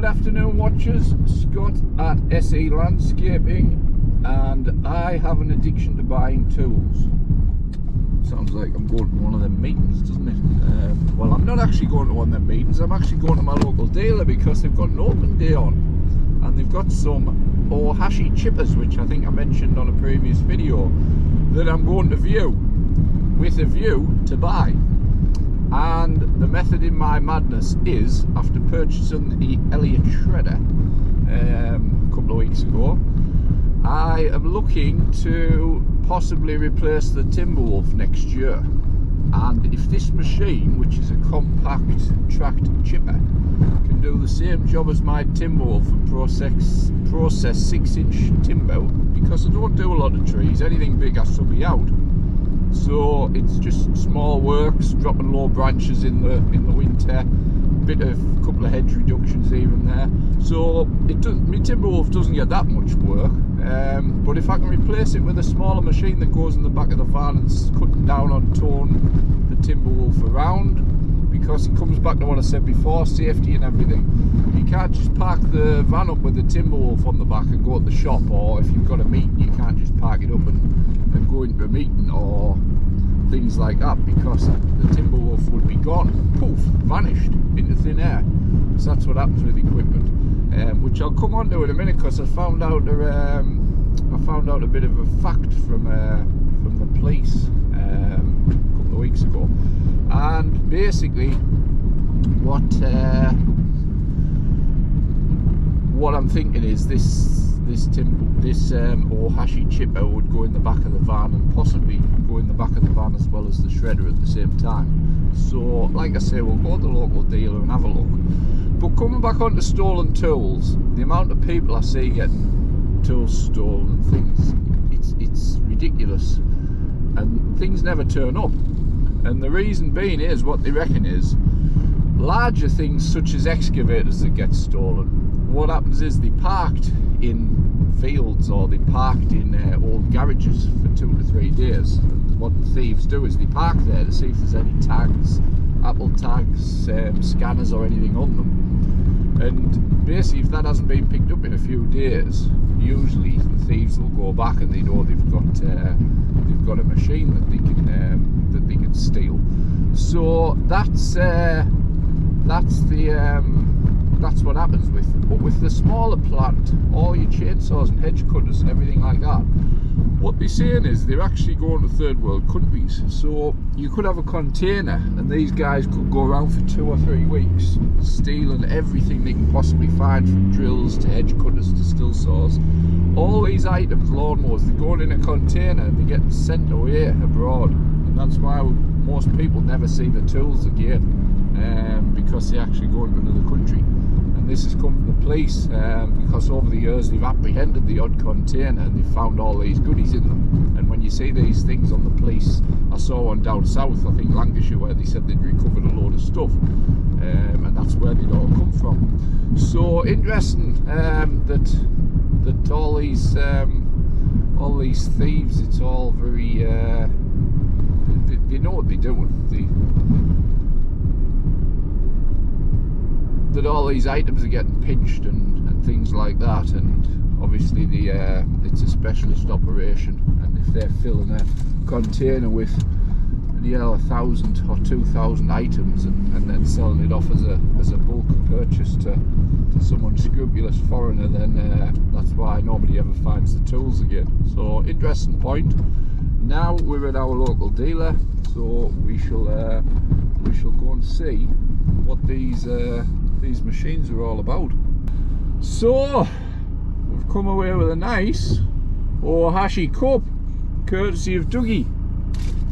Good afternoon, watchers. Scott at SE Landscaping, and I have an addiction to buying tools. Sounds like I'm going to one of them meetings, doesn't it? Well, I'm not actually going to one of them meetings. I'm actually going to my local dealer because they've got an open day on, and they've got some Ohashi chippers, which I think I mentioned on a previous video, that I'm going to view with a view to buy. And the method in my madness is, after purchasing the Elliott shredder a couple of weeks ago, I am looking to possibly replace the Timberwolf next year. And if this machine, which is a compact tracked chipper, can do the same job as my Timberwolf and process 6-inch timber, because I don't do a lot of trees, anything big has to be out. So it's just small works, dropping low branches in the winter, couple of hedge reductions even there. So my Timberwolf doesn't get that much work, but if I can replace it with a smaller machine that goes in the back of the van and cutting down on towing the Timberwolf around, because it comes back to what I said before, safety and everything. You can't just park the van up with the Timberwolf on the back and go to the shop, or if you've got a meeting you can't just park it up and go into a meeting or things like that, because the Timberwolf would be gone, poof, vanished into thin air. So that's what happens with equipment, which I'll come on to in a minute, because I found out a bit of a fact from the police a couple of weeks ago. And basically what I'm thinking is this Ohashi chipper would go in the back of the van, and possibly go in the back of the van as well as the shredder at the same time. So like I say, we'll go to the local dealer and have a look. But coming back onto stolen tools, the amount of people I see getting tools stolen and things, it's ridiculous, and things never turn up. And the reason being is, what they reckon is, larger things such as excavators that get stolen, what happens is they parked in fields or they parked in old garages for 2 to 3 days. And what the thieves do is they park there to see if there's any tags, Apple tags, scanners or anything on them. And basically, if that hasn't been picked up in a few days, usually the thieves will go back and they know they've got a machine that they can steal. So that's what happens with the smaller plant, all your chainsaws and hedge cutters and everything like that. What they're saying is they're actually going to third world countries. So you could have a container, and these guys could go around for 2 or 3 weeks stealing everything they can possibly find, from drills to hedge cutters to still saws. All these items, lawnmowers, they're going in a container and they get sent away abroad. And that's why most people never see the tools again, because they actually go into another country. And this has come from the police, because over the years they've apprehended the odd container and they've found all these goodies in them. And when you see these things on the police, I saw one down south, I think Lancashire, where they said they'd recovered a load of stuff, and that's where they'd all come from. So interesting that all these thieves, it's all very they know what they're doing. That all these items are getting pinched and things like that, and obviously it's a specialist operation, and if they're filling a container with 1,000 or 2,000 items and then selling it off as a bulk purchase to some unscrupulous foreigner, then that's why nobody ever finds the tools again. So interesting point. Now we're at our local dealer, so we shall go and see what these machines are all about. So we've come away with a nice Ohashi cup, courtesy of Dougie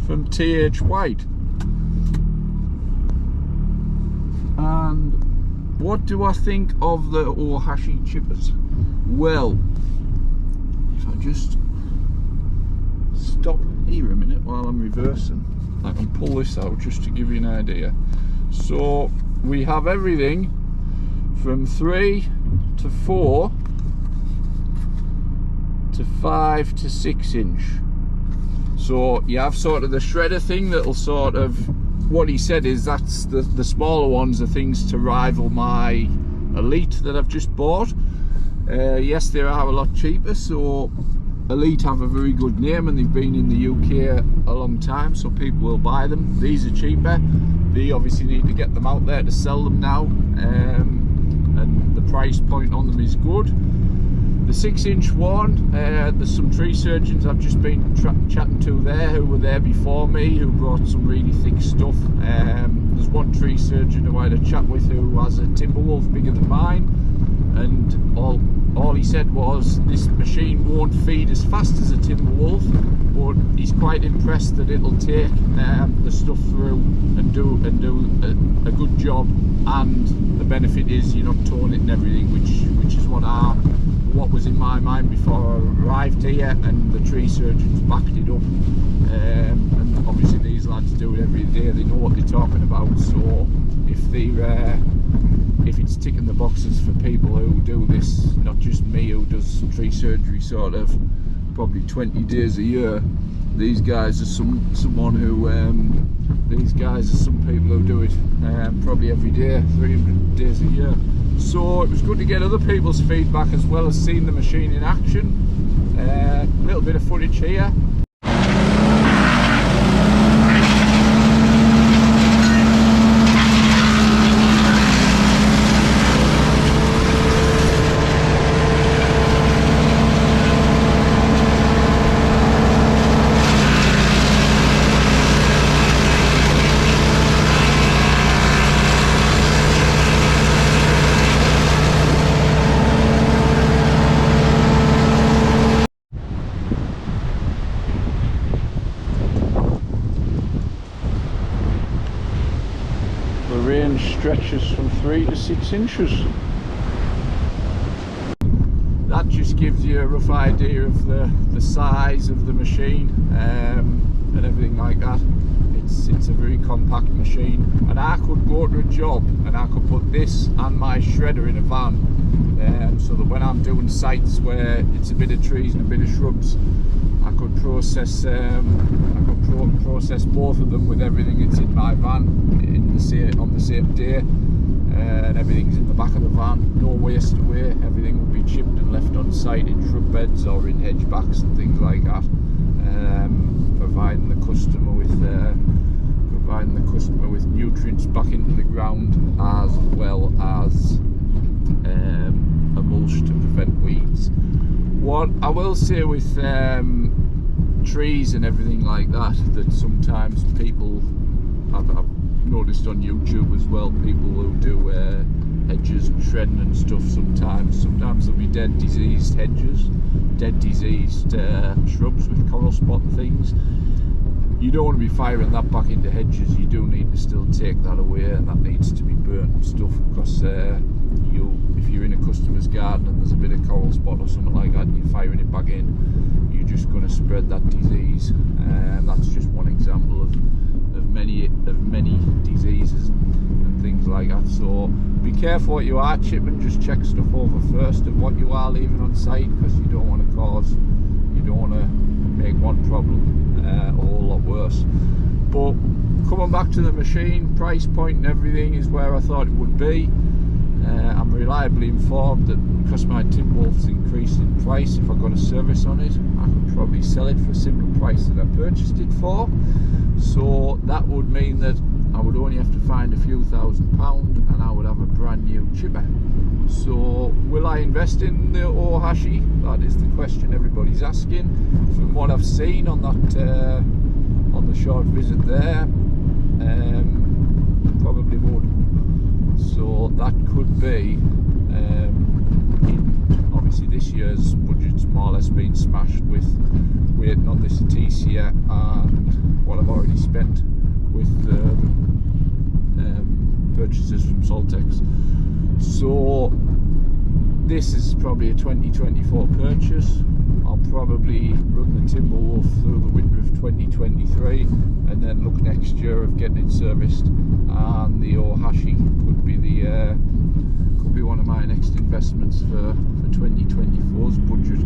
from TH White. And what do I think of the Ohashi chippers? Well, if I just stop here a minute while I'm reversing, I can pull this out just to give you an idea. So we have everything from 3 to 4 to 5 to 6 inch. So you have sort of the shredder thing that'll sort of, what he said is that's the smaller ones are things to rival my Elite that I've just bought. Yes, they are a lot cheaper, so Elite have a very good name and they've been in the UK a long time, so people will buy them. These are cheaper. They obviously need to get them out there to sell them now, and the price point on them is good. The 6-inch one, there's some tree surgeons I've just been chatting to there who were there before me, who brought some really thick stuff. There's one tree surgeon who I had a chat with who has a Timberwolf bigger than mine, and all he said was this machine won't feed as fast as a Timberwolf, but he's quite impressed that it'll take the stuff through and do a good job, and the benefit is you're not torn it and everything, which is what was in my mind before I arrived here, and the tree surgeons backed it up. And obviously these lads do it every day, they know what they're talking about, so if it's ticking the boxes for people who do this, not just me who does tree surgery sort of probably 20 days a year, these guys are some people who do it probably every day, 300 days a year. So it was good to get other people's feedback as well as seeing the machine in action. A little bit of footage here. Stretches from 3 to 6 inches. That just gives you a rough idea of the size of the machine and everything like that. It's a very compact machine, and I could go to a job and I could put this and my shredder in a van, so that when I'm doing sites where it's a bit of trees and a bit of shrubs, I could process both of them with everything that's in my van on the same day, and everything's in the back of the van, no waste away. Everything would be chipped and left on site in shrub beds or in hedge backs and things like that, providing the customer with nutrients back into the ground, as well as a mulch to prevent weeds. What I will say with trees and everything like that sometimes people, I've noticed on YouTube as well, people who do hedges and shredding and stuff, sometimes there'll be dead diseased hedges, dead diseased shrubs with coral spot and things. You don't want to be firing that back into hedges. You do need to still take that away, and that needs to be burnt and stuff, because if you're in a customer's garden and there's a bit of coral spot or something like that and you're firing it back in, you're just going to spread that disease. And that's just one example of many diseases and things like that. So be careful what you are chipping. Just check stuff over first of what you are leaving on site, because you don't want to make one problem a whole lot worse. But coming back to the machine, price point and everything is where I thought it would be. I'm reliably informed that because my Timberwolf's increased in price, if I got a service on it, I could probably sell it for a similar price that I purchased it for. So that would mean that I would only have to find a few £1,000 and I would have a brand new chipper. So will I invest in the Ohashi? That is the question everybody's asking. From what I've seen on that on the short visit there, probably would. So that could be, obviously this year's budget's more or less been smashed with waiting on this TCA and what I've already spent with the purchases from Soltex. So this is probably a 2024 purchase. I'll probably run the Timberwolf through the winter of 2023 and then look next year of getting it serviced, and the Ohashi could be one of my next investments for 2024's budget,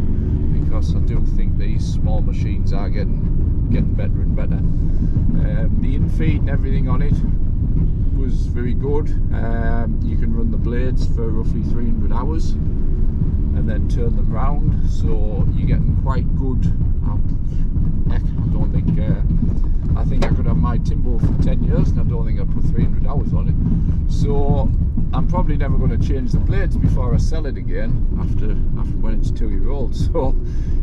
because I do think these small machines are getting better and better. The in-feed and everything on it, one was very good. You can run the blades for roughly 300 hours and then turn them round, so you're getting quite good. Heck, I think I could have my Timberwolf for 10 years and I don't think I put 300 hours on it. So I'm probably never going to change the blades before I sell it again after when it's 2-year-old. So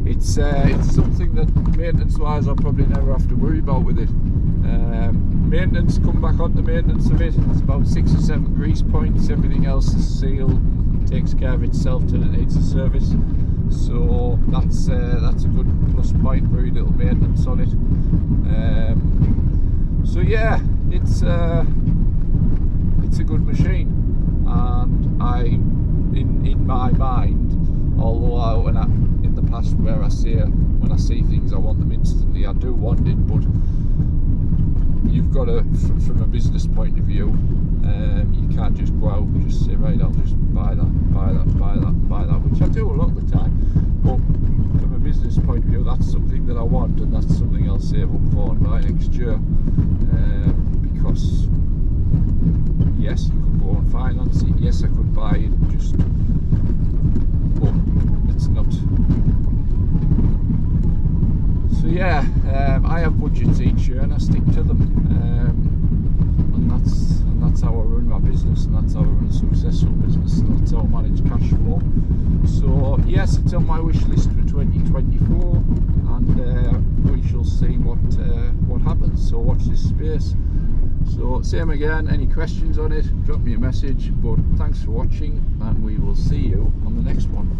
it's something that maintenance wise I'll probably never have to worry about with it. Maintenance, come back on the maintenance of it, it's about 6 or 7 grease points, everything else is sealed, takes care of itself till it needs a service. So that's a good plus point, very little maintenance on it. So yeah, it's a good machine, and in my mind, although in the past when I see things I want them instantly, I do want it, but you've got to, from a business point of view, you can't just go out and just say, right, I'll just buy that, which I do a lot of the time. But from a business point of view, that's something that I want, and that's something I'll save up for and buy next year. Because yes, you could go and finance it. Yes, I could buy it, but it's not. So yeah, I have budgets each year and I stick to them, and that's how I run my business, and that's how I run a successful business, and that's how I manage cash flow. So yes, it's on my wish list for 2024, and we shall see what happens. So watch this space. So same again, any questions on it, drop me a message. But thanks for watching, and we will see you on the next one.